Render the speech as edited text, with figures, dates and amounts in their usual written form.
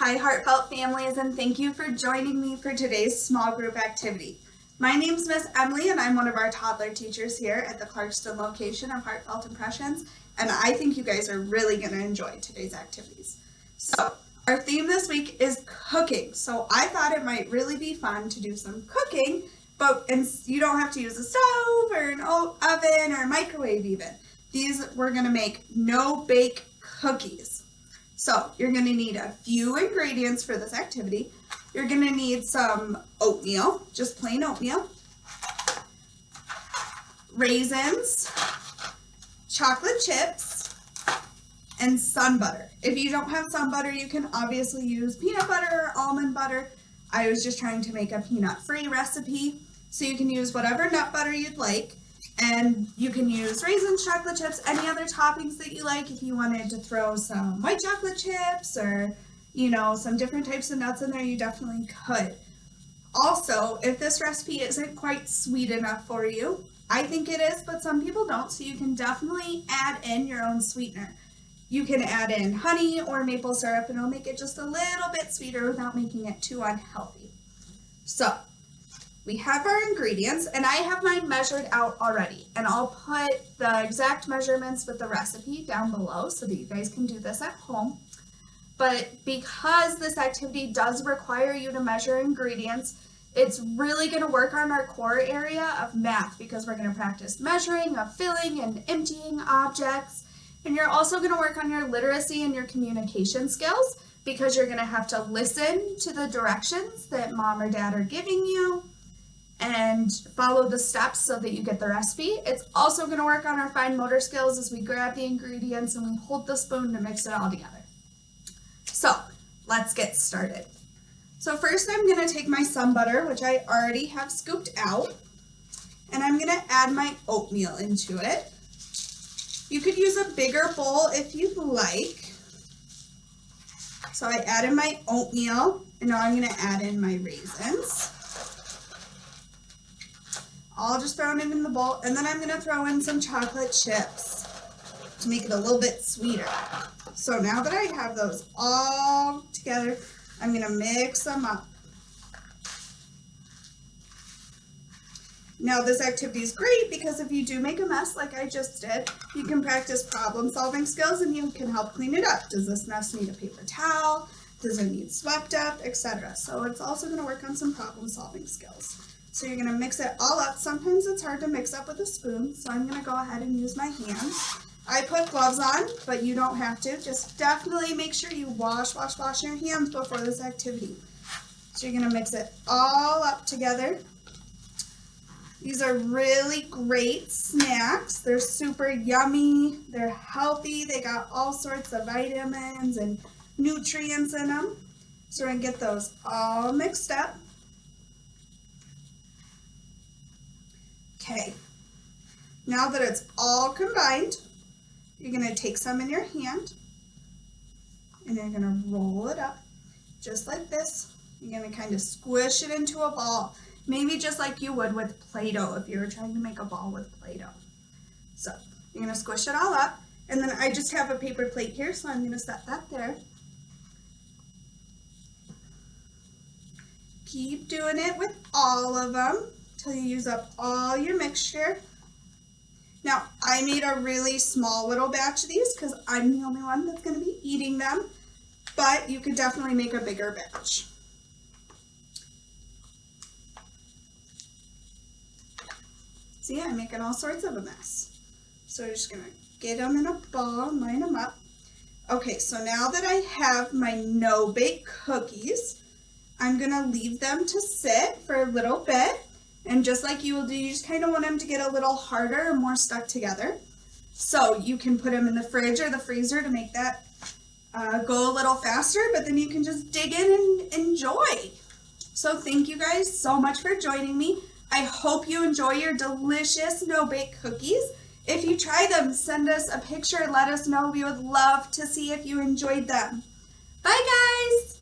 Hi, heartfelt families, and thank you for joining me for today's small group activity. My name's Miss Emily, and I'm one of our toddler teachers here at the Clarkston location of Heartfelt Impressions, and I think you guys are really going to enjoy today's activities. So, our theme this week is cooking, so I thought it might really be fun to do some cooking, and you don't have to use a stove or an oven or a microwave even. We're going to make no-bake cookies. So you're going to need a few ingredients for this activity. You're going to need some oatmeal, just plain oatmeal, raisins, chocolate chips, and sun butter. If you don't have sun butter, you can obviously use peanut butter or almond butter. I was just trying to make a peanut-free recipe, so you can use whatever nut butter you'd like. And you can use raisins, chocolate chips, any other toppings that you like. If you wanted to throw some white chocolate chips or, some different types of nuts in there, you definitely could. Also, if this recipe isn't quite sweet enough for you, I think it is, but some people don't, so you can definitely add in your own sweetener. You can add in honey or maple syrup, and it'll make it just a little bit sweeter without making it too unhealthy. So, we have our ingredients, and I have mine measured out already, and I'll put the exact measurements with the recipe down below so that you guys can do this at home. But because this activity does require you to measure ingredients, it's really going to work on our core area of math because we're going to practice measuring, of filling, and emptying objects. And you're also going to work on your literacy and your communication skills because you're going to have to listen to the directions that mom or dad are giving you and follow the steps so that you get the recipe. It's also going to work on our fine motor skills as we grab the ingredients and we hold the spoon to mix it all together. So let's get started. So first I'm going to take my sun butter, which I already have scooped out, and I'm going to add my oatmeal into it. You could use a bigger bowl if you'd like. So I added my oatmeal, and now I'm going to add in my raisins. All just thrown in the bowl, and then I'm going to throw in some chocolate chips to make it a little bit sweeter. So now that I have those all together, I'm going to mix them up. Now this activity is great because if you do make a mess like I just did, you can practice problem solving skills and you can help clean it up. Does this mess need a paper towel? Does it need swept up, etc.? So it's also going to work on some problem solving skills. So you're going to mix it all up. Sometimes it's hard to mix up with a spoon, so I'm going to go ahead and use my hands. I put gloves on, but you don't have to. Just definitely make sure you wash your hands before this activity. So you're going to mix it all up together. These are really great snacks. They're super yummy. They're healthy. They got all sorts of vitamins and nutrients in them. So we're going to get those all mixed up. Okay, now that it's all combined, you're going to take some in your hand and you're going to roll it up just like this. You're going to kind of squish it into a ball, maybe just like you would with Play-Doh if you were trying to make a ball with Play-Doh. So you're going to squish it all up, and then I just have a paper plate here, so I'm going to set that there. Keep doing it with all of them until you use up all your mixture. Now, I made a really small little batch of these because I'm the only one that's going to be eating them, but you could definitely make a bigger batch. See, I'm making all sorts of a mess. So I'm just going to get them in a ball, line them up. Okay, so now that I have my no-bake cookies, I'm going to leave them to sit for a little bit. And just like you will do, you just kind of want them to get a little harder or more stuck together. So you can put them in the fridge or the freezer to make that go a little faster, but then you can just dig in and enjoy. So thank you guys so much for joining me. I hope you enjoy your delicious no-bake cookies. If you try them, send us a picture, let us know. We would love to see if you enjoyed them. Bye guys!